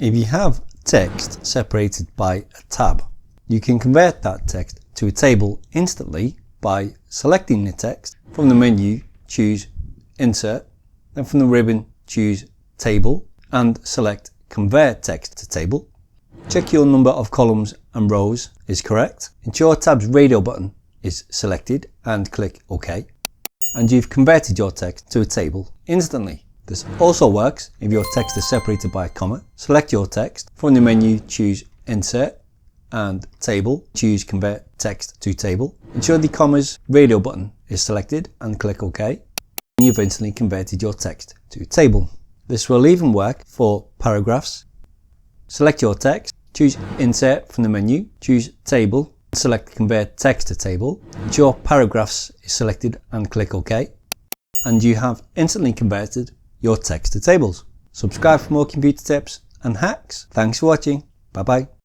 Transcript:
If you have text separated by a tab, you can convert that text to a table instantly by selecting the text. From the menu, choose Insert, then from the ribbon, choose Table and select Convert Text to Table. Check your number of columns and rows is correct. Ensure Tab's radio button is selected and click OK. And you've converted your text to a table instantly. This also works if your text is separated by a comma. Select your text. From the menu, choose Insert and Table. Choose Convert Text to Table. Ensure the comma's radio button is selected and click OK. And you've instantly converted your text to a table. This will even work for paragraphs. Select your text. Choose Insert from the menu. Choose Table. Select Convert Text to Table. Ensure Paragraphs is selected and click OK. And you have instantly converted your text to tables. Subscribe for more computer tips and hacks. Thanks for watching. Bye bye.